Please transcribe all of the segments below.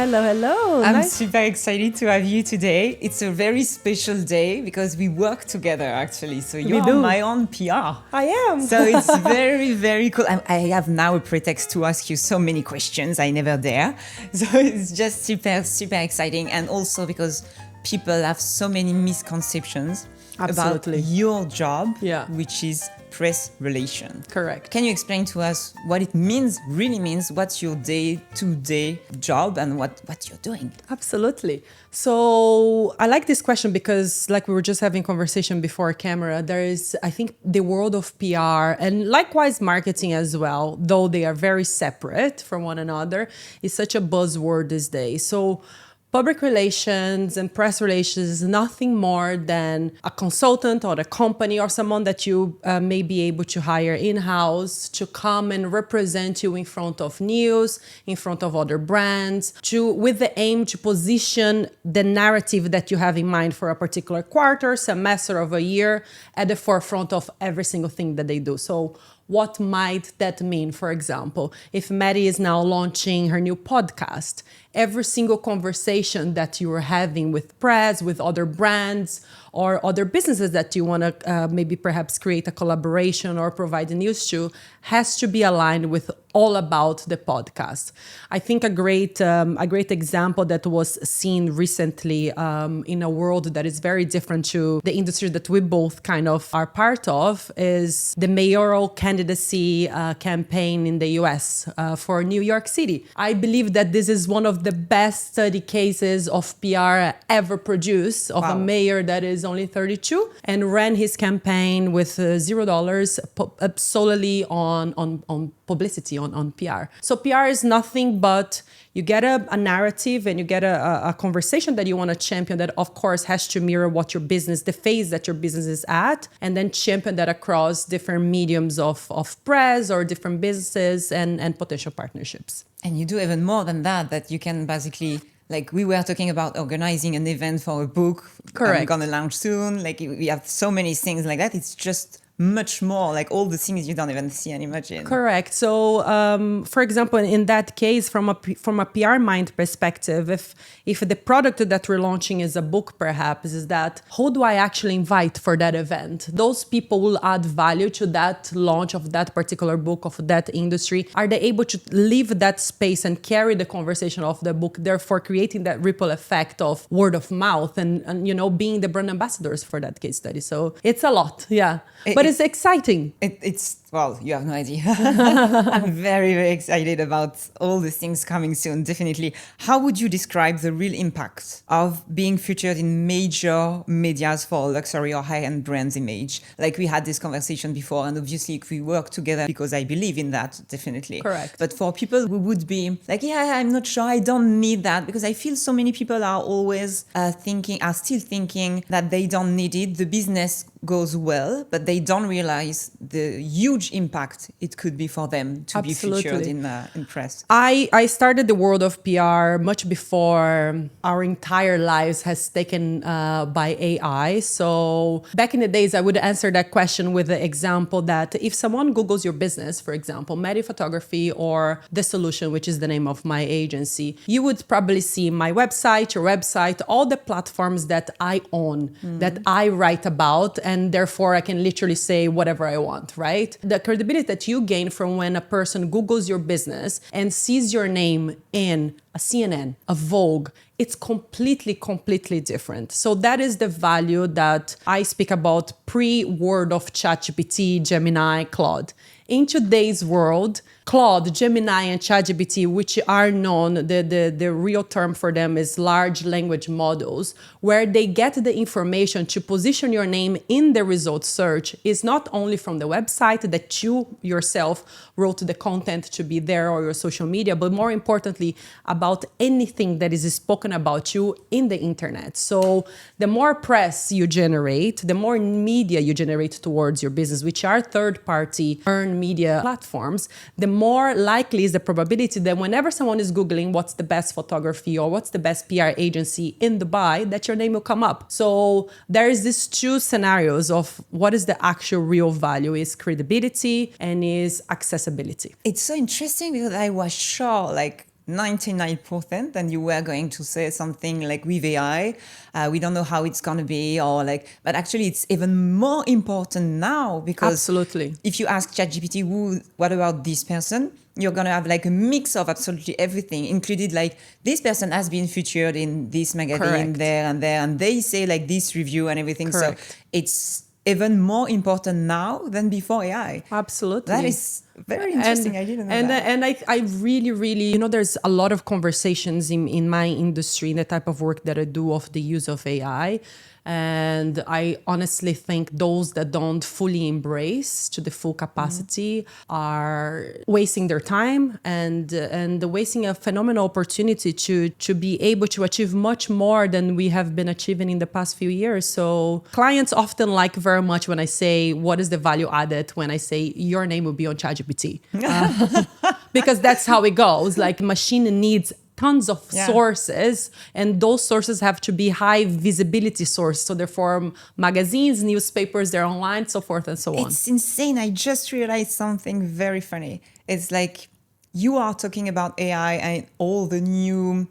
Hello, hello. I'm super excited to have you today. It's a very special day because we work together actually. So you are my own PR. I am. So it's very, very cool. I have now a pretext to ask you so many questions I never dare. So it's just super, super exciting. And also because people have so many misconceptions about your job, which is press relation. Correct. Can you explain to us what it means, really means, what's your day-to-day job and what you're doing? Absolutely. So I like this question because like we were just having conversation before camera, there is, I think, the world of PR and likewise marketing as well, though they are very separate from one another, is such a buzzword these days. So public relations and press relations is nothing more than a consultant or a company or someone that you may be able to hire in-house to come and represent you in front of news, in front of other brands, with the aim to position the narrative that you have in mind for a particular quarter, semester of a year at the forefront of every single thing that they do. So what might that mean? For example, if Maddie is now launching her new podcast, every single conversation that you are having with press, with other brands or other businesses that you want to maybe perhaps create a collaboration or provide news to has to be aligned with all about the podcast. I think a great example that was seen recently in a world that is very different to the industry that we both kind of are part of is the mayoral candidacy campaign in the US for New York City. I believe that this is one of the best study cases of PR ever produced of a mayor that is only 32 and ran his campaign with $0 solely on publicity, on PR. So PR is nothing but you get a narrative and you get a conversation that you want to champion that of course has to mirror what your business, the phase that your business is at, and then champion that across different mediums of press or different businesses and potential partnerships. And you do even more than that you can basically, like we were talking about organizing an event for a book. Correct. I'm gonna launch soon. Like we have so many things like that. It's just much more like all the things you don't even see and imagine. Correct. So, for example, in that case, from a PR mind perspective, if the product that we're launching is a book, perhaps, is that who do I actually invite for that event? Those people will add value to that launch of that particular book of that industry. Are they able to leave that space and carry the conversation of the book, therefore creating that ripple effect of word of mouth and being the brand ambassadors for that case study? So it's a lot, but it's exciting. Well, you have no idea. I'm very, very excited about all the things coming soon, definitely. How would you describe the real impact of being featured in major medias for luxury or high-end brands image? Like we had this conversation before, and obviously we work together because I believe in that, definitely. Correct. But for people who would be like, I'm not sure, I don't need that, because I feel so many people are always still thinking that they don't need it. The business goes well, but they don't realize the huge impact it could be for them to be featured in press. I started the world of PR much before our entire lives has taken by AI. So back in the days, I would answer that question with the example that if someone Googles your business, for example, Medi Photography or The Solution, which is the name of my agency, you would probably see my website, your website, all the platforms that I own, that I write about, and therefore I can literally say whatever I want, right? The credibility that you gain from when a person Googles your business and sees your name in a CNN, a Vogue, it's completely different. So that is the value that I speak about pre-word of ChatGPT, Gemini, Claude. In today's world, Claude, Gemini, and ChatGPT, which are known, the real term for them is large language models, where they get the information to position your name in the result search is not only from the website that you yourself wrote the content to be there or your social media, but more importantly, about anything that is spoken about you in the internet. So the more press you generate, the more media you generate towards your business, which are third-party earned media platforms, the more likely is the probability that whenever someone is Googling what's the best photography or what's the best PR agency in Dubai, that your name will come up. So there is these two scenarios of what is the actual real value, is credibility and is accessibility. It's so interesting because I was sure, like, 99%, and you were going to say something like with AI, we don't know how it's going to be, or like, but actually it's even more important now because Absolutely. if you ask ChatGPT, what about this person? You're going to have like a mix of absolutely everything, included like this person has been featured in this magazine, Correct. there and there, and they say like this review and everything. Correct. So it's even more important now than before AI. Absolutely. That is very interesting. I didn't know that. And I really, really, there's a lot of conversations in my industry, in the type of work that I do, of the use of AI. And I honestly think those that don't fully embrace to the full capacity are wasting their time and wasting a phenomenal opportunity to be able to achieve much more than we have been achieving in the past few years. So clients often like very much when I say, what is the value added, when I say your name will be on ChatGPT. Because that's how it goes. Like, machine needs tons of sources, and those sources have to be high visibility sources. So therefore, magazines, newspapers, they're online, so forth and so on. It's insane. I just realized something very funny. It's like you are talking about AI and all the new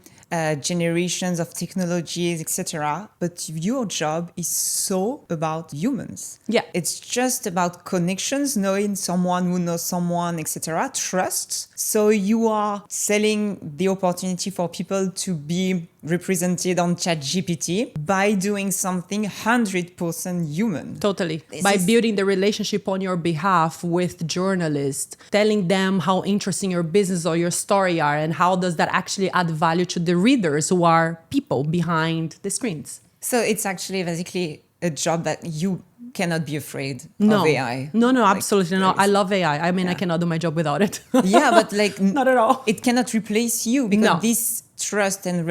generations of technologies, etc. But your job is so about humans. Yeah. It's just about connections, knowing someone who knows someone, etc. Trust. So you are selling the opportunity for people to be represented on ChatGPT by doing something 100% human. Totally. By building the relationship on your behalf with journalists, telling them how interesting your business or your story are, and how does that actually add value to the readers, who are people behind the screens. So it's actually basically a job that you cannot be afraid of AI. No, absolutely not. I love AI. I mean, I cannot do my job without it. Yeah, but like not at all. It cannot replace you, because this trust and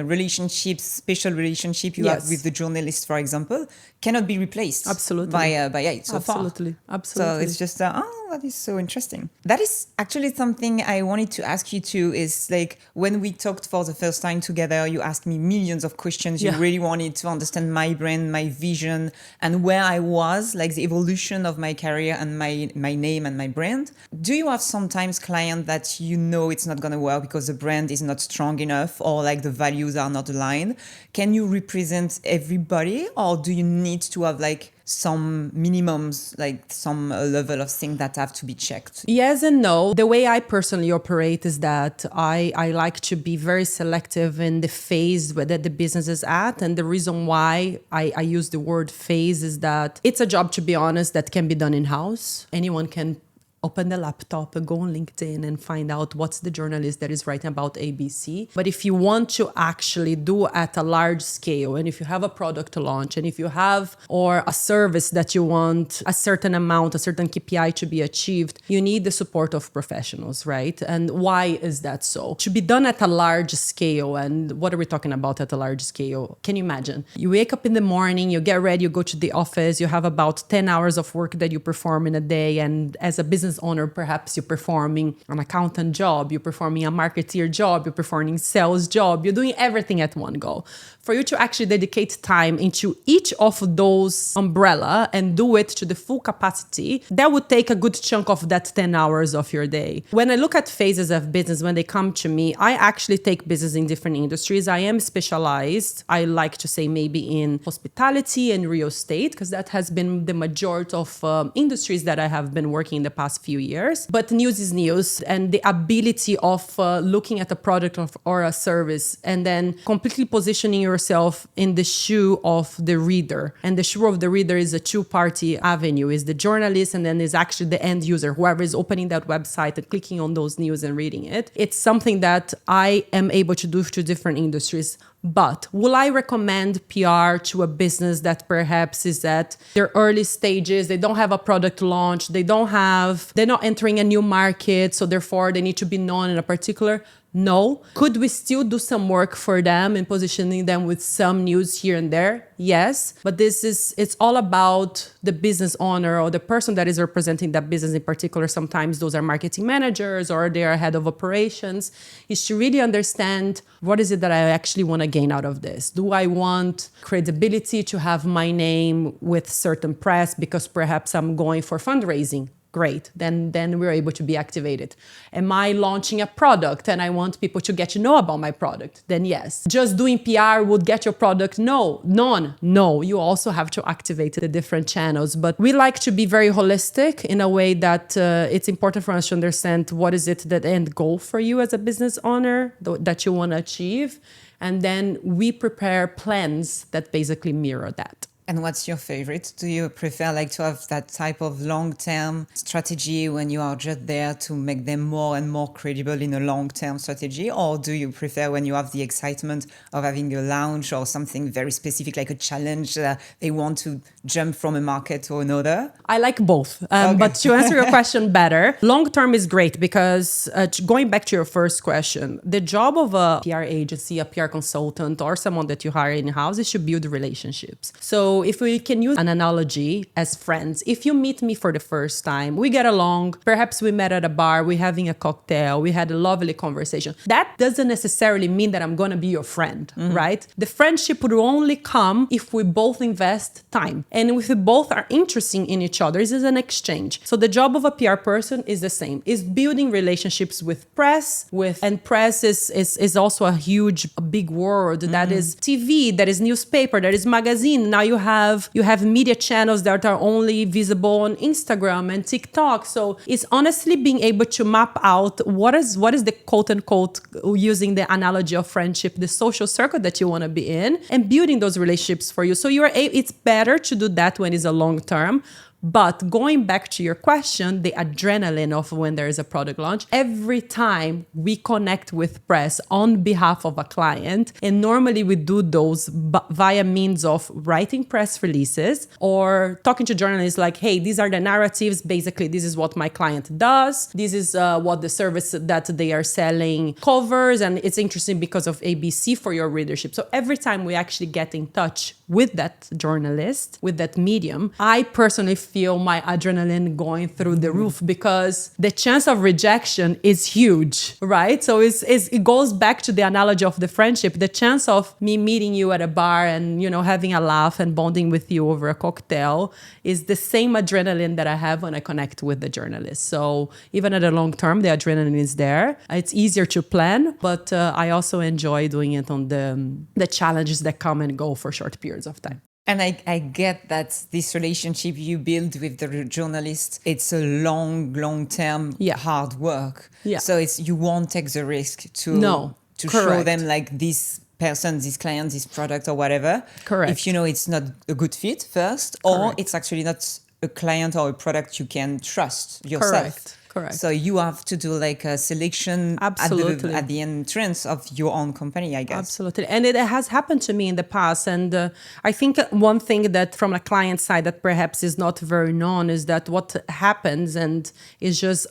relationships, special relationship you have with the journalist, for example, cannot be replaced by AI so Absolutely. far. Absolutely. So it's just, that is so interesting. That is actually something I wanted to ask you too, is like when we talked for the first time together, you asked me millions of questions. You really wanted to understand my brand, my vision, and where I was, like the evolution of my career and my name and my brand. Do you have sometimes clients that it's not going to work because the brand is not strong enough, or like the values are not aligned? Can you represent everybody, or do you need to have like some minimums, like some level of things that have to be checked? Yes and no. The way I personally operate is that I like to be very selective in the phase that the business is at. And the reason why I use the word phase is that it's a job, to be honest, that can be done in-house. Anyone can open the laptop and go on LinkedIn and find out what's the journalist that is writing about ABC. But if you want to actually do at a large scale, and if you have a product to launch, and if you have or a service that you want a certain amount, a certain KPI to be achieved, you need the support of professionals, right? And why is that so? To be done at a large scale, and what are we talking about at a large scale? Can you imagine? You wake up in the morning, you get ready, you go to the office, you have about 10 hours of work that you perform in a day, and as a business owner, perhaps you're performing an accountant job, you're performing a marketeer job, you're performing sales job, you're doing everything at one go. For you to actually dedicate time into each of those umbrella and do it to the full capacity, that would take a good chunk of that 10 hours of your day. When I look at phases of business, when they come to me, I actually take business in different industries. I am specialized, I like to say, maybe in hospitality and real estate, because that has been the majority of industries that I have been working in the past few years. But news is news, and the ability of looking at a product or a service and then completely positioning yourself in the shoe of the reader. And the shoe of the reader is a two-party avenue, is the journalist, and then is actually the end user, whoever is opening that website and clicking on those news and reading it. It's something that I am able to do to different industries. But will I recommend PR to a business that perhaps is at their early stages? They don't have a product launch. They're not entering a new market. So therefore they need to be known in a particular. No. Could we still do some work for them in positioning them with some news here and there? Yes. But it's all about the business owner or the person that is representing that business in particular. Sometimes those are marketing managers or they are head of operations. Is to really understand, what is it that I actually want to gain out of this? Do I want credibility to have my name with certain press because perhaps I'm going for fundraising? Great. Then we're able to be activated. Am I launching a product and I want people to get to know about my product? Then yes. Just doing PR would get your product? No. None. No. You also have to activate the different channels. But we like to be very holistic in a way that it's important for us to understand what is it that end goal for you as a business owner that you want to achieve. And then we prepare plans that basically mirror that. And what's your favorite? Do you prefer like to have that type of long-term strategy when you are just there to make them more and more credible in a long-term strategy? Or do you prefer when you have the excitement of having a launch or something very specific, like a challenge that they want to jump from a market to another? I like both. But to answer your question better, long-term is great because going back to your first question, the job of a PR agency, a PR consultant, or someone that you hire in-house is to build relationships. So if we can use an analogy as friends, if you meet me for the first time, we get along, perhaps we met at a bar, we're having a cocktail, we had a lovely conversation. That doesn't necessarily mean that I'm going to be your friend, right? The friendship would only come if we both invest time. And if we both are interested in each other, this is an exchange. So the job of a PR person is the same, is building relationships with press, and press is also a big word. That is TV, that is newspaper, that is magazine. Now you have media channels that are only visible on Instagram and TikTok. So it's honestly being able to map out what is the quote unquote, using the analogy of friendship, the social circle that you want to be in, and building those relationships for you. So it's better to do that when it's a long term. But going back to your question, the adrenaline of when there is a product launch, every time we connect with press on behalf of a client, and normally we do those via means of writing press releases or talking to journalists like, hey, these are the narratives. Basically, this is what my client does. This is what the service that they are selling covers. And it's interesting because of ABC for your readership. So every time we actually get in touch with that journalist, with that medium, I personally feel my adrenaline going through the roof because the chance of rejection is huge, right? So it goes back to the analogy of the friendship. The chance of me meeting you at a bar and, having a laugh and bonding with you over a cocktail is the same adrenaline that I have when I connect with the journalist. So even at a long term, the adrenaline is there. It's easier to plan, but I also enjoy doing it on the challenges that come and go for short periods of time. And I get that this relationship you build with the journalist, it's a long-term hard work. Yeah. So you won't take the risk to show them like this person, this client, this product or whatever. Correct. If it's not a good fit first, or it's actually not a client or a product you can trust yourself. Correct. So you have to do like a selection at the entrance of your own company, I guess. Absolutely. And it has happened to me in the past. And I think one thing that from a client side that perhaps is not very known is that what happens, and is just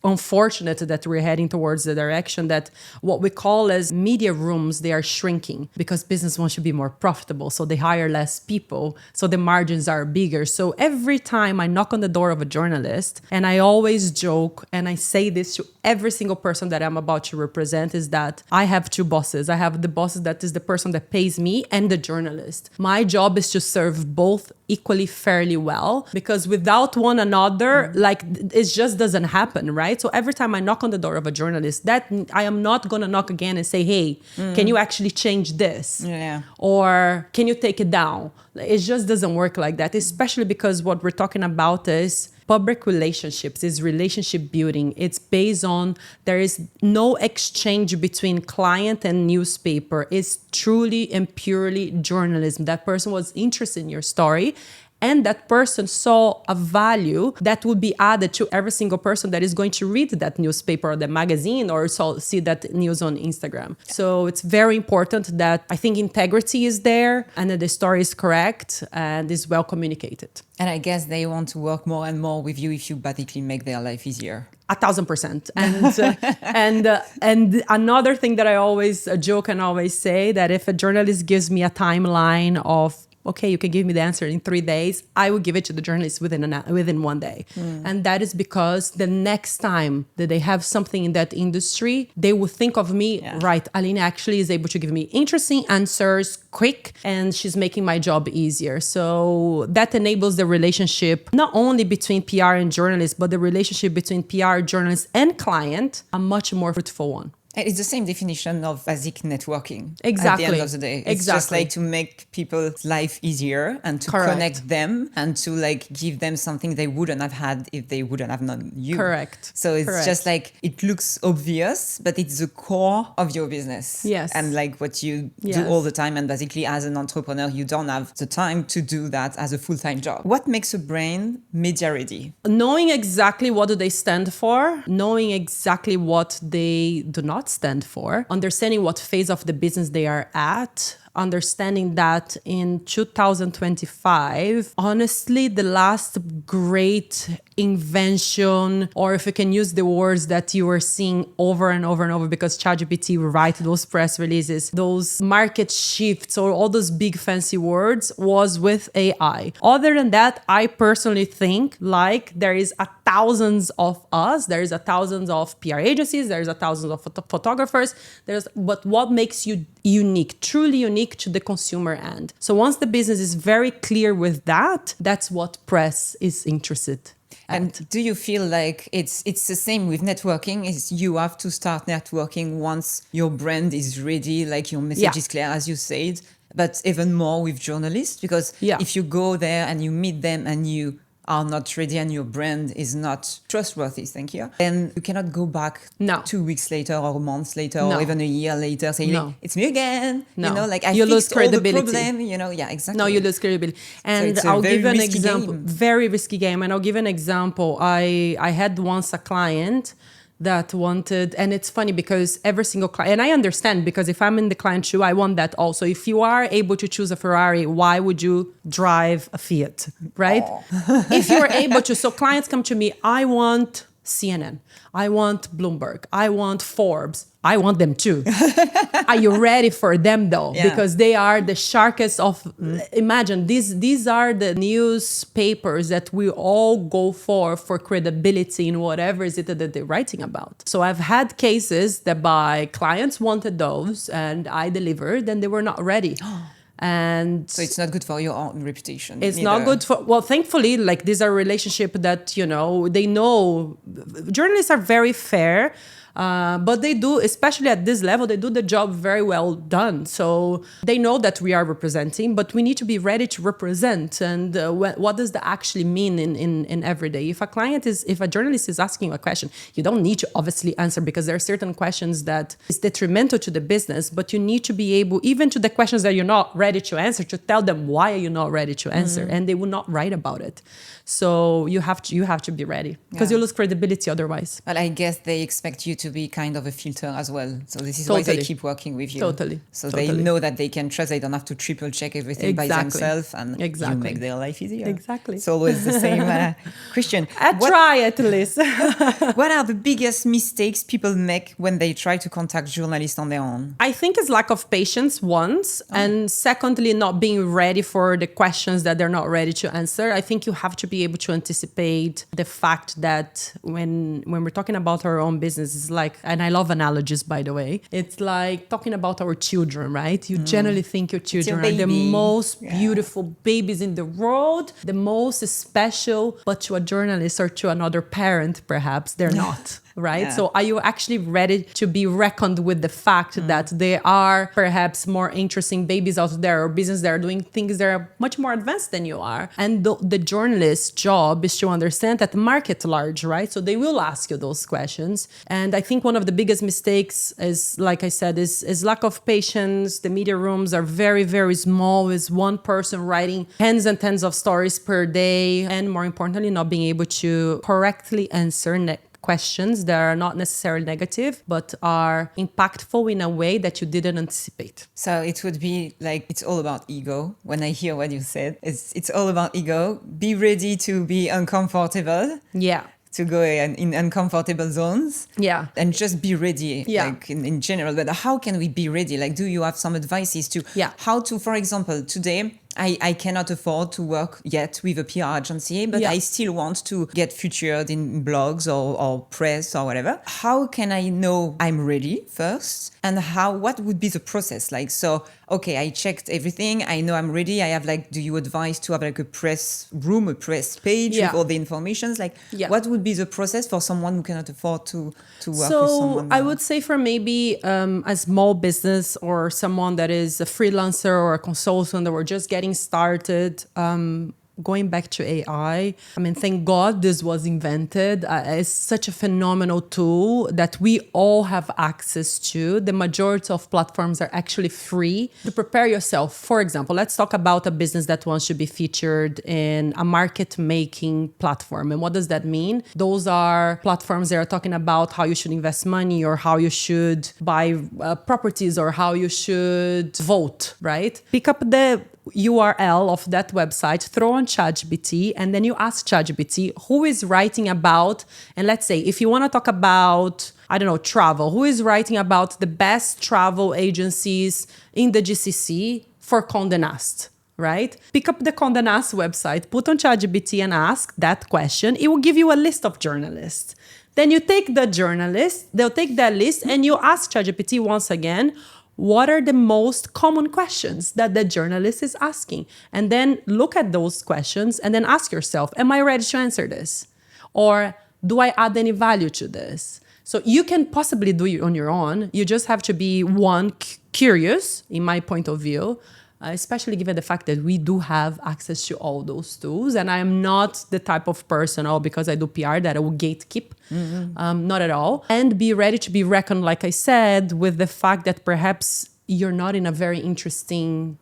unfortunate that we're heading towards the direction that what we call as media rooms, they are shrinking because business wants to be more profitable. So they hire less people. So the margins are bigger. So every time I knock on the door of a journalist, and I always joke, and I say this to every single person that I'm about to represent, is that I have two bosses. I have the boss that is the person that pays me and the journalist. My job is to serve both equally fairly well, because without one another, it just doesn't happen, right? So every time I knock on the door of a journalist, that I am not going to knock again and say, hey, can you actually change this? Yeah. Or can you take it down? It just doesn't work like that, especially because what we're talking about is public relationships, is relationship building. It's based on, there is no exchange between client and newspaper. It's truly and purely journalism. That person was interested in your story, and that person saw a value that would be added to every single person that is going to read that newspaper or the magazine or see that news on Instagram. So it's very important that I think integrity is there and that the story is correct and is well communicated. And I guess they want to work more and more with you if you basically make their life easier. 1,000%. And another thing that I always joke and always say, that if a journalist gives me a timeline of okay, you can give me the answer in 3 days. I will give it to the journalist within 1 day. And that is because the next time that they have something in that industry, they will think of me, right, Aline actually is able to give me interesting answers, quick, and she's making my job easier. So that enables the relationship, not only between PR and journalists, but the relationship between PR, journalists, and client, a much more fruitful one. It's the same definition of basic networking. Exactly. At the end of the day. It's just like to make people's life easier and to connect them and to like give them something they wouldn't have had if they wouldn't have known you. Correct. So it's just like, it looks obvious, but it's the core of your business. Yes. And like what you do all the time. And basically as an entrepreneur, you don't have the time to do that as a full-time job. What makes a brand media ready? Knowing exactly what do they stand for, knowing exactly what they do not stand for, understanding what phase of the business they are at, understanding that in 2025, honestly, the last great invention, or if you can use the words that you are seeing over and over and over, because ChatGPT write those press releases, those market shifts or all those big fancy words, was with AI. Other than that, I personally think like there is thousands of us, there is thousands of PR agencies, there's thousands of photographers, but what makes you unique, truly unique to the consumer end. So once the business is very clear with that, that's what press is interested. And do you feel like it's the same with networking? Is you have to start networking once your brand is ready, like your message is clear, as you said, but even more with journalists? Because if you go there and you meet them and you are not ready and your brand is not trustworthy, then you cannot go back 2 weeks later or months later or even a year later saying, it's me again. You know, like I fixed all the problem, you know, exactly. No, you lose credibility. And so I'll give you an example. Very risky game. And I'll give an example. I had once a client that wanted, and it's funny because every single client, and I understand, because if I'm in the client shoe, I want that also. If you are able to choose a Ferrari, why would you drive a Fiat, right? If you're able to, so clients come to me, I want CNN, I want Bloomberg, I want Forbes, I want them too. Are you ready for them though? Because they are the sharkest of, imagine, these are the newspapers that we all go for credibility in whatever is it that they're writing about. So I've had cases that by clients wanted those and I delivered and they were not ready. And so it's not good for your own reputation. It's not good for, well, thankfully, like these are relationship that, you know, they know journalists are very fair. But they do, especially at this level, they do the job very well done. So they know that we are representing, but we need to be ready to represent. And what does that actually mean in every day? If a journalist is asking a question, you don't need to obviously answer, because there are certain questions that is detrimental to the business, but you need to be able, even to the questions that you're not ready to answer, to tell them why are you not ready to answer, and they will not write about it. So you have to be ready, because you lose credibility otherwise. But I guess they expect you to be kind of a filter as well. So this is why they keep working with you. So they know that they can trust. They don't have to triple check everything by themselves, and you make their life easier. Exactly. It's always the same. Christian, try at least. What are the biggest mistakes people make when they try to contact journalists on their own? I think it's lack of patience, once, and secondly, not being ready for the questions that they're not ready to answer. I think you have to be able to anticipate the fact that when we're talking about our own business, it's like, and I love analogies, by the way, it's like talking about our children, right? You generally think your children are the most beautiful babies in the world, the most special, but to a journalist or to another parent, perhaps they're not. Right? So are you actually ready to be reckoned with the fact that there are perhaps more interesting babies out there, or business that are doing things that are much more advanced than you are? And the journalist's job is to understand that the market large, right? So they will ask you those questions. And I think one of the biggest mistakes is, like I said, is lack of patience. The media rooms are very, very small. Is one person writing tens and tens of stories per day. And more importantly, not being able to correctly answer questions that are not necessarily negative, but are impactful in a way that you didn't anticipate. So it would be like, it's all about ego. When I hear what you said, it's all about ego. Be ready to be uncomfortable. Yeah. To go in uncomfortable zones. Yeah. And just be ready, like in general. But how can we be ready? Like, do you have some advices to how to, for example, today, I cannot afford to work yet with a PR agency, but Yeah. I still want to get featured in blogs or press or whatever. How can I know I'm ready first? And what would be the process? Like, so, okay, I checked everything. I know I'm ready. I have like, do you advise to have like a press room, a press page Yeah. with all the informations? Like, Yeah. what would be the process for someone who cannot afford to work with So someone? I would say for maybe a small business or someone that is a freelancer or a consultant that we're just getting started, going back to AI, I mean, thank God this was invented. It's such a phenomenal tool that we all have access to. The majority of platforms are actually free to prepare yourself. For example, let's talk about a business that wants to be featured in a market making platform. And what does that mean? Those are platforms that are talking about how you should invest money or how you should buy properties or how you should vote, right? Pick up the URL of that website, throw on ChatGPT, and then you ask ChatGPT who is writing about, and let's say if you want to talk about, I don't know, travel, who is writing about the best travel agencies in the GCC for Condé Nast, right? Pick up the Condé Nast website, put on ChatGPT and ask that question. It will give you a list of journalists. Then you take the journalist, they'll take that list, and you ask ChatGPT once again, what are the most common questions that the journalist is asking? And then look at those questions and then ask yourself, am I ready to answer this? Or do I add any value to this? So you can possibly do it on your own. You just have to be curious, in my point of view, especially given the fact that we do have access to all those tools. And I am not the type of person, because I do PR, that I will gatekeep. Not at all. And be ready to be reckoned, like I said, with the fact that perhaps you're not in a very interesting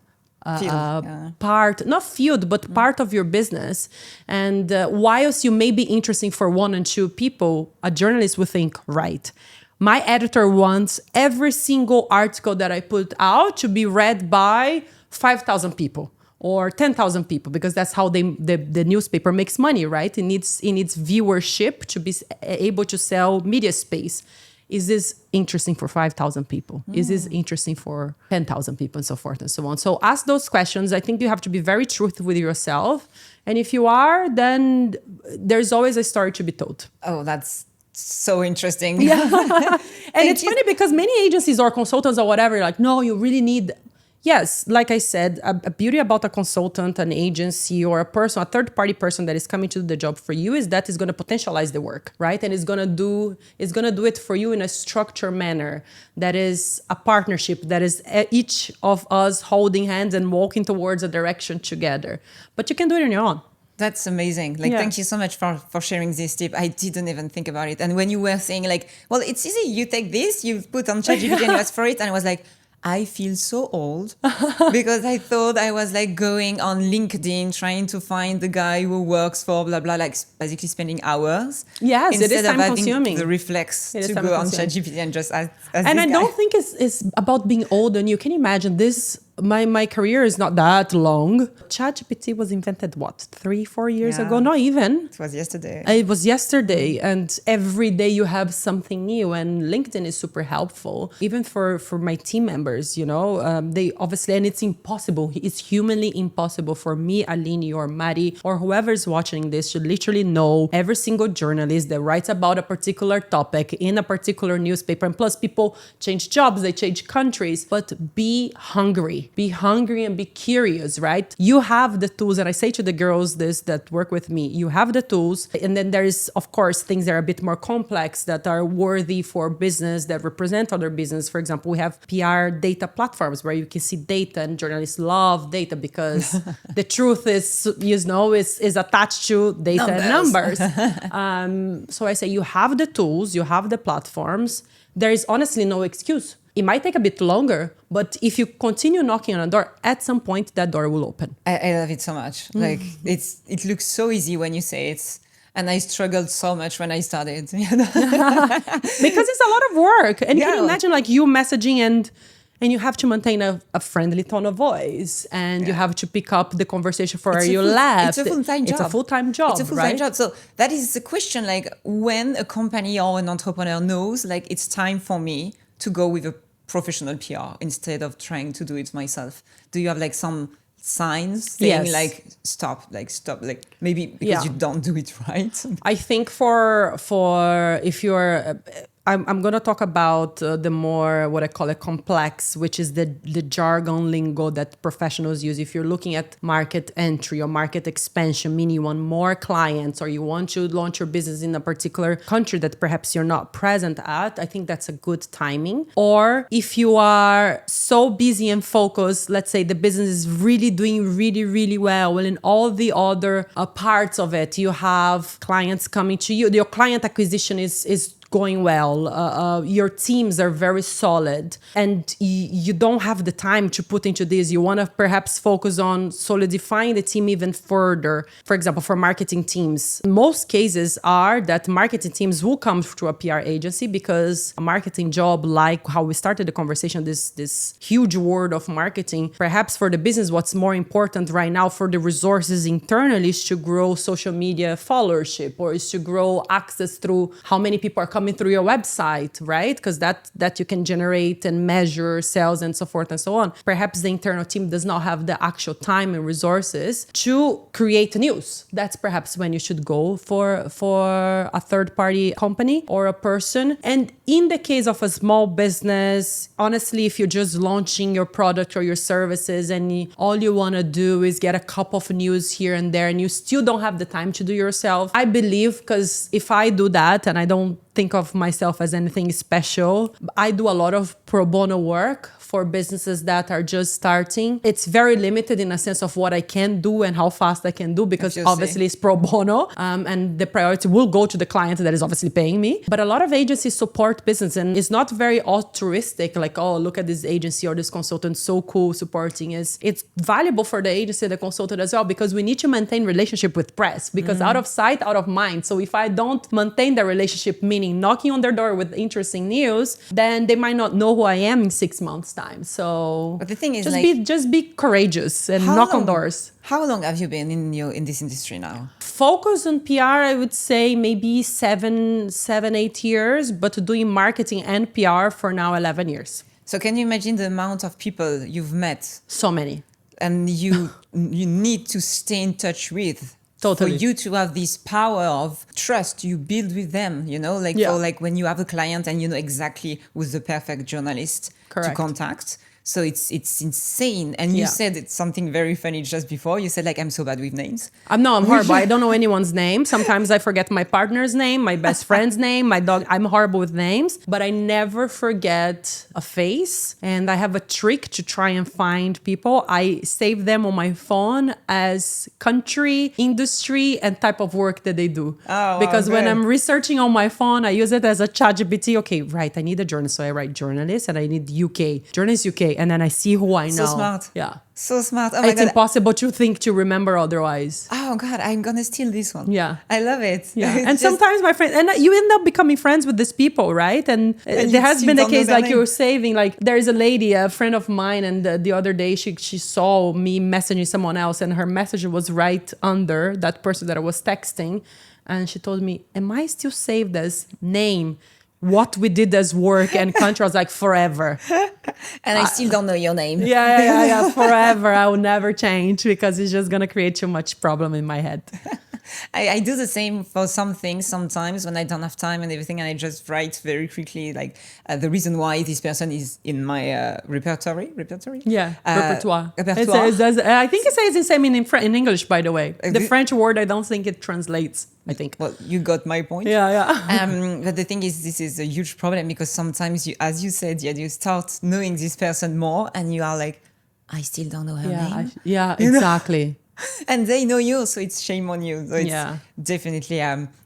part, not field, but part of your business. And whilst you may be interesting for one and two people, a journalist will think, right, my editor wants every single article that I put out to be read by 5,000 people or 10,000 people, because that's how the newspaper makes money, right? It needs viewership to be able to sell media space. Is this interesting for 5,000 people? Is this interesting for 10,000 people, and so forth and so on? So ask those questions. I think you have to be very truthful with yourself. And if you are, then there's always a story to be told. Oh, that's so interesting. Yeah. And it's funny because many agencies or consultants or whatever, like, no, you really need... Yes, like I said, a beauty about a consultant, an agency, or a third-party person that is coming to do the job for you is that it's going to potentialize the work, right? And it's going to do it for you in a structured manner that is a partnership, that is each of us holding hands and walking towards a direction together. But you can do it on your own. That's amazing. Thank you so much for sharing this tip. I didn't even think about it. And when you were saying well, it's easy. You take this, you put on ChatGPT and you ask for it. And I was like, I feel so old because I thought I was going on LinkedIn trying to find the guy who works for blah, blah, basically spending hours. Yes, it is time consuming. Instead of having the reflex to go on ChatGPT and just ask and I don't think it's about being old. And you can imagine this. My career is not that long. ChatGPT was invented, 3-4 years ago? Not even. It was yesterday. It was yesterday. And every day you have something new. And LinkedIn is super helpful. Even for my team members, they obviously, and it's impossible. It's humanly impossible for me, Aline, or Mari, or whoever's watching this to literally know every single journalist that writes about a particular topic in a particular newspaper. And plus people change jobs, they change countries. But be hungry. Be hungry and be curious, right? You have the tools. And I say to the girls that work with me, you have the tools. And then there is, of course, things that are a bit more complex that are worthy for business, that represent other business. For example, we have PR data platforms where you can see data, and journalists love data because the truth is attached to data and numbers. So I say you have the tools, you have the platforms. There is honestly no excuse. It might take a bit longer, but if you continue knocking on a door, at some point that door will open. I love it so much. It looks so easy when you say it. And I struggled so much when I started. Because it's a lot of work. And you can imagine you messaging and you have to maintain a friendly tone of voice, and you have to pick up the conversation for you left. It's a full-time job. It's a full-time job. It's a full-time job. So that is the question, when a company or an entrepreneur knows, it's time for me to go with a professional PR instead of trying to do it myself. Do you have some signs saying Yes. like stop, like maybe because you don't do it right? I think for if you're, I'm going to talk about the more what I call it complex, which is the jargon lingo that professionals use. If you're looking at market entry or market expansion, meaning you want more clients or you want to launch your business in a particular country that perhaps you're not present at, I think that's a good timing. Or if you are so busy and focused, let's say the business is really doing really, really well, in all the other parts of it, you have clients coming to you, your client acquisition is going well, your teams are very solid, and you don't have the time to put into this. You want to perhaps focus on solidifying the team even further. For example, for marketing teams, most cases are that marketing teams will come to a PR agency because a marketing job, like how we started the conversation, this huge world of marketing, perhaps for the business, what's more important right now for the resources internally is to grow social media followership, or is to grow access through how many people are coming through your website, right? Because that you can generate and measure sales and so forth and so on. Perhaps the internal team does not have the actual time and resources to create news. That's perhaps when you should go for a third-party company or a person. And in the case of a small business, honestly, if you're just launching your product or your services and all you want to do is get a cup of news here and there and you still don't have the time to do yourself, I believe, because if I do that, and I don't think of myself as anything special, I do a lot of pro bono work for businesses that are just starting. It's very limited in a sense of what I can do and how fast I can do, because obviously it's pro bono, and the priority will go to the client that is obviously paying me. But a lot of agencies support business, and it's not very altruistic, like, oh, look at this agency or this consultant, so cool supporting. It's valuable for the agency, the consultant as well, because we need to maintain relationship with press, because out of sight, out of mind. So if I don't maintain the relationship, meaning knocking on their door with interesting news, then they might not know who I am in 6 months' time. So but the thing is, just be courageous and knock on doors. How long have you been in this industry now? Focus on PR, I would say maybe 8 years, but doing marketing and PR for now 11 years. So can you imagine the amount of people you've met? So many. And you need to stay in touch with. Totally. For you to have this power of trust you build with them, for like when you have a client and you know exactly who's the perfect journalist to contact. So it's insane. And you said it's something very funny just before. You said, like, I'm so bad with names. I'm horrible. I don't know anyone's name. Sometimes I forget my partner's name, my best friend's name, my dog. I'm horrible with names, but I never forget a face. And I have a trick to try and find people. I save them on my phone as country, industry, and type of work that they do. Oh, because when I'm researching on my phone, I use it as a ChatGPT. Okay, right. I need a journalist. So I write journalist, and I need journalist UK. And then I see who I know. So smart. Yeah. So smart. Oh my it's God. impossible to remember otherwise. Oh God, I'm going to steal this one. Yeah. I love it. Yeah. And sometimes my friends, and you end up becoming friends with these people, right? And there has been a case like you were saying, like there is a lady, a friend of mine, and the other day she saw me messaging someone else, and her message was right under that person that I was texting. And she told me, am I still saved as name? What we did as work and country. I was like, forever. And I still don't know your name. Yeah, forever. I will never change, because it's just going to create too much problem in my head. I do the same for some things sometimes when I don't have time and everything, and I just write very quickly, like the reason why this person is in my repertory. Yeah, repertoire. Repertoire. I think it says the same in English, by the way. The French word, I don't think it translates. I think. Well, you got my point. Yeah. But the thing is, this is a huge problem, because sometimes you, as you said, you start knowing this person more, and you are like, I still don't know her name. Exactly. And they know you, so it's shame on you. So it's definitely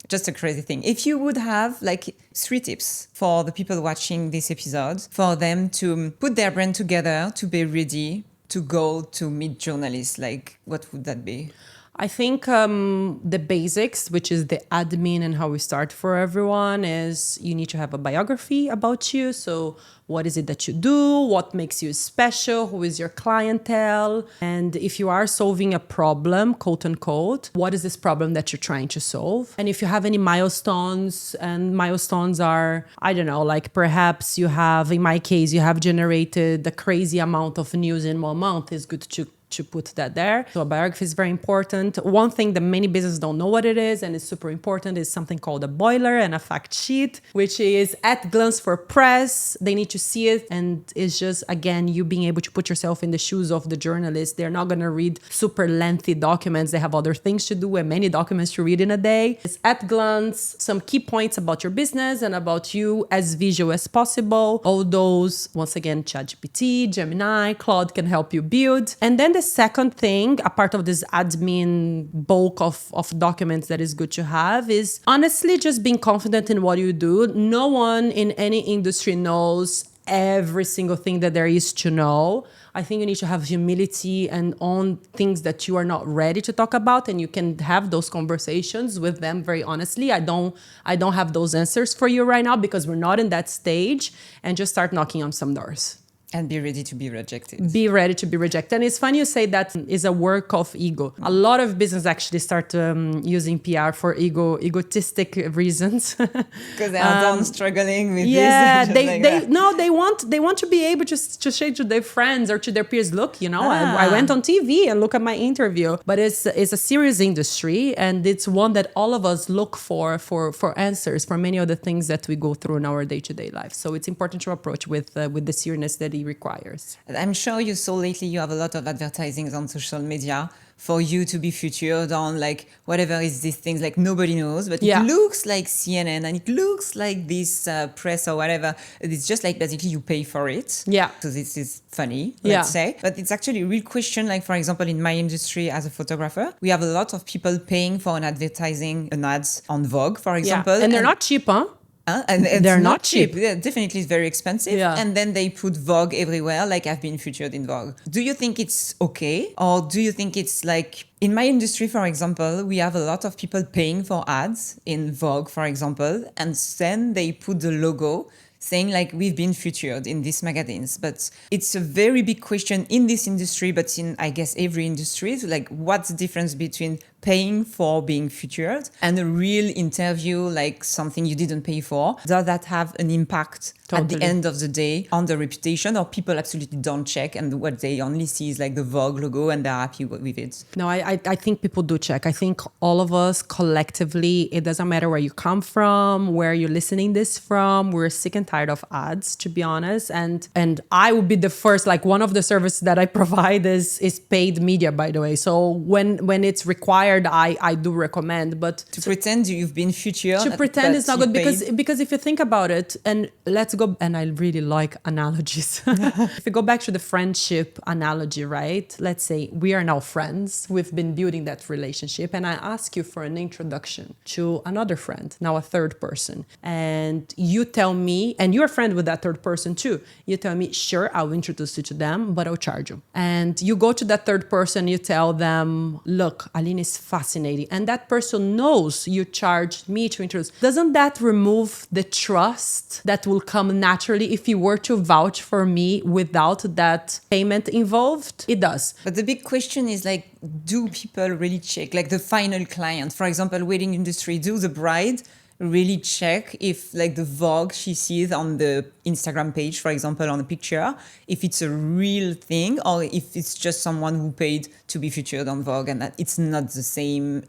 just a crazy thing. If you would have like 3 tips for the people watching this episode, for them to put their brand together, to be ready to go to meet journalists, like what would that be? I think the basics, which is the admin and how we start for everyone, is you need to have a biography about you. So what is it that you do? What makes you special? Who is your clientele? And if you are solving a problem, quote unquote, what is this problem that you're trying to solve? And if you have any milestones, and milestones are, I don't know, like perhaps you have, in my case, you have generated a crazy amount of news in 1 month, it's good to to put that there. So a biography is very important. One thing that many businesses don't know what it is, and it's super important, is something called a boiler and a fact sheet, which is at glance for press. They need to see it. And it's just, again, you being able to put yourself in the shoes of the journalist. They're not going to read super lengthy documents. They have other things to do and many documents to read in a day. It's at glance, some key points about your business and about you as visual as possible. All those, once again, ChatGPT, Gemini, Claude can help you build. And then the second thing, a part of this admin bulk of documents that is good to have, is honestly just being confident in what you do. No one in any industry knows every single thing that there is to know. I think you need to have humility and own things that you are not ready to talk about, and you can have those conversations with them very honestly. I don't have those answers for you right now because we're not in that stage, and just start knocking on some doors. And be ready to be rejected. Be ready to be rejected. And it's funny you say that is a work of ego. A lot of business actually start using PR for egotistic reasons. Because they are done struggling with this. Yeah, they want to be able to say to their friends or to their peers, look, I went on TV and look at my interview. But it's a serious industry, and it's one that all of us look for answers for many of the things that we go through in our day-to-day life. So it's important to approach with the seriousness that it requires. I'm sure you saw lately you have a lot of advertisings on social media for you to be featured on like whatever is these things like nobody knows, but it looks like CNN and it looks like this press or whatever. It's just like basically you pay for it. Yeah. So this is funny, let's say. But it's actually a real question. Like, for example, in my industry as a photographer, we have a lot of people paying for an ads on Vogue, for example. Yeah. And they're not cheap, huh? And they're not cheap. Yeah, definitely, it's very expensive. Yeah. And then they put Vogue everywhere, like I've been featured in Vogue. Do you think it's okay? Or do you think it's like, in my industry, for example, we have a lot of people paying for ads in Vogue, for example, and then they put the logo saying like we've been featured in these magazines. But it's a very big question in this industry, but in, I guess, every industry. So like, what's the difference between paying for being featured and a real interview, like something you didn't pay for? Does that have an impact at the end of the day on the reputation, or people absolutely don't check and what they only see is like the Vogue logo and they're happy with it? No, I think people do check. I think all of us collectively, it doesn't matter where you come from, where you're listening this from. We're sick and tired of ads, to be honest. And I would be the first, like one of the services that I provide is paid media, by the way. So when it's required, I do recommend. But to pretend you've been featured. To pretend it's not good because if you think about it, and let's go, and I really like analogies. If you go back to the friendship analogy, right? Let's say we are now friends. We've been building that relationship, and I ask you for an introduction to another friend, now a third person. And you tell me, and you're a friend with that third person too. You tell me, sure, I'll introduce you to them, but I'll charge you. And you go to that third person, you tell them, look, Aline is fascinating. And that person knows you charged me to introduce. Doesn't that remove the trust that will come naturally if you were to vouch for me without that payment involved? It does. But the big question is like, do people really check? Like the final client, for example, wedding industry, do the bride really check if like the Vogue she sees on the Instagram page, for example, on a picture, if it's a real thing or if it's just someone who paid to be featured on Vogue and that it's not the same,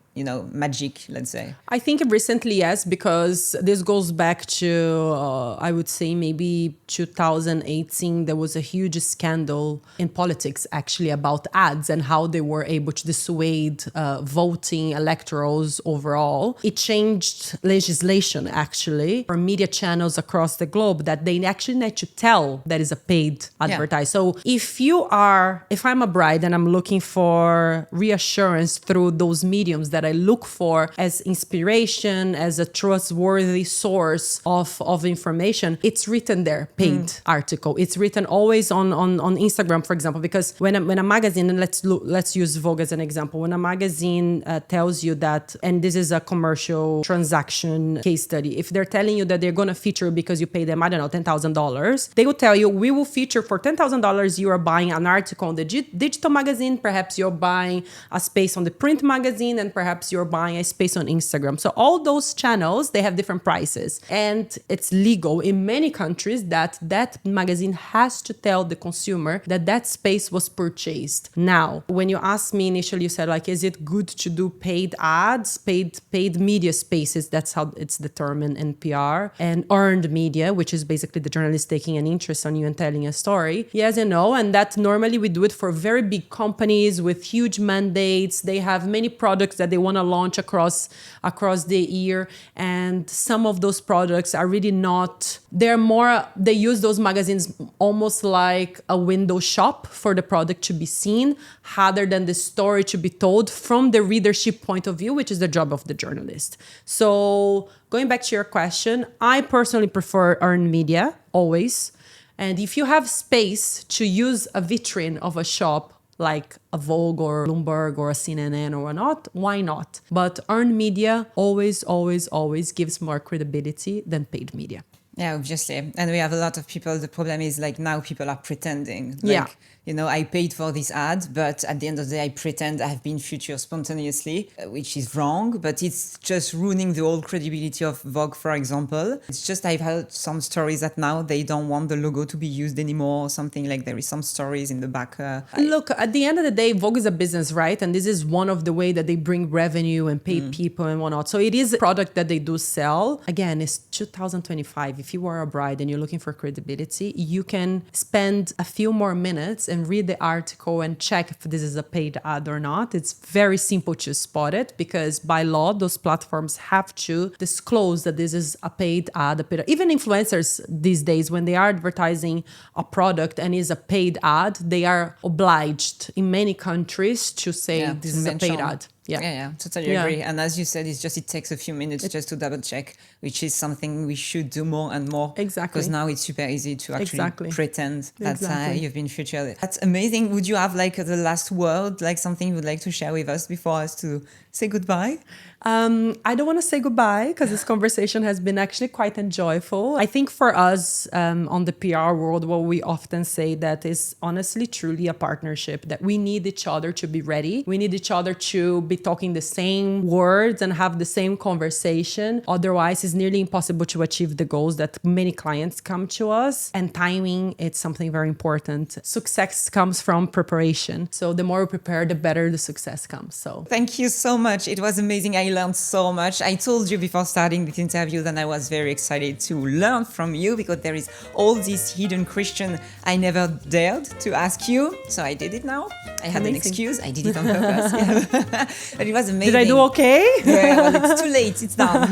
magic, let's say? I think recently, yes, because this goes back to, I would say maybe 2018, there was a huge scandal in politics actually about ads and how they were able to dissuade voting electorals overall. It changed legislation actually for media channels across the globe that they actually need to tell that is a paid advertise. So if I'm a bride and I'm looking for reassurance through those mediums that I look for as inspiration, as a trustworthy source of information, it's written there, paid article. It's written always on Instagram, for example, because when a magazine, and let's use Vogue as an example, when a magazine tells you that, and this is a commercial transaction case study, if they're telling you that they're going to feature because you pay them, I don't know, $10,000 $10,000, they will tell you, we will feature for $10,000, you are buying an article on the digital magazine, perhaps you're buying a space on the print magazine, and perhaps you're buying a space on Instagram. So all those channels, they have different prices. And it's legal in many countries that that magazine has to tell the consumer that that space was purchased. Now, when you asked me initially, you said like, is it good to do paid ads, paid media spaces? That's how it's determined in PR, and earned media, which is basically the journalist taking an interest on you and telling a story. Yes and no. And that normally we do it for very big companies with huge mandates. They have many products that they want to launch across the year. And some of those products are really not, they use those magazines almost like a window shop for the product to be seen, rather than the story to be told from the readership point of view, which is the job of the journalist. So going back to your question, I personally prefer earned media always. And if you have space to use a vitrine of a shop like a Vogue or Bloomberg or a CNN or whatnot, why not? But earned media always, always, always gives more credibility than paid media. Yeah, obviously. And we have a lot of people. The problem is like now people are pretending. Like, Yeah. you know, I paid for this ad, but at the end of the day, I pretend I have been featured spontaneously, which is wrong, but it's just ruining the whole credibility of Vogue, for example. It's just, I've heard some stories that now they don't want the logo to be used anymore or something, like there is some stories in the back. Look, at the end of the day, Vogue is a business, right? And this is one of the way that they bring revenue and pay people and whatnot. So it is a product that they do sell. Again, it's 2025. If you are a bride and you're looking for credibility, you can spend a few more minutes and read the article and check if this is a paid ad or not. It's very simple to spot it because by law, those platforms have to disclose that this is a paid ad. Even influencers these days, when they are advertising a product and is a paid ad, they are obliged in many countries to say this is a paid ad. Yeah, totally agree. And as you said, it takes a few minutes just to double check, which is something we should do more and more. Exactly. Because now it's super easy to actually pretend that you've been featured. That's amazing. Would you have like the last word, like something you would like to share with us before us to say goodbye? I don't want to say goodbye because this conversation has been actually quite enjoyable. I think for us on the PR world, what we often say that is honestly, truly a partnership, that we need each other to be ready. We need each other to be talking the same words and have the same conversation. Otherwise, it's nearly impossible to achieve the goals that many clients come to us. And timing, it's something very important. Success comes from preparation. So the more we prepare, the better the success comes. So thank you so much. It was amazing. I learned so much. I told you before starting this interview that I was very excited to learn from you because there is all this hidden question I never dared to ask you. So I did it now. I had an excuse. I did it on purpose. But it was amazing. Did I do okay? Yeah, well, it's too late. It's done.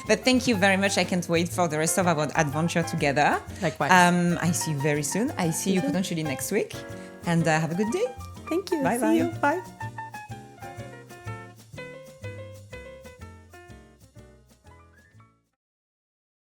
But thank you very much. I can't wait for the rest of our adventure together. Likewise. I see you very soon. I see you potentially next week. And have a good day. Thank you. Bye-bye. See you. Bye.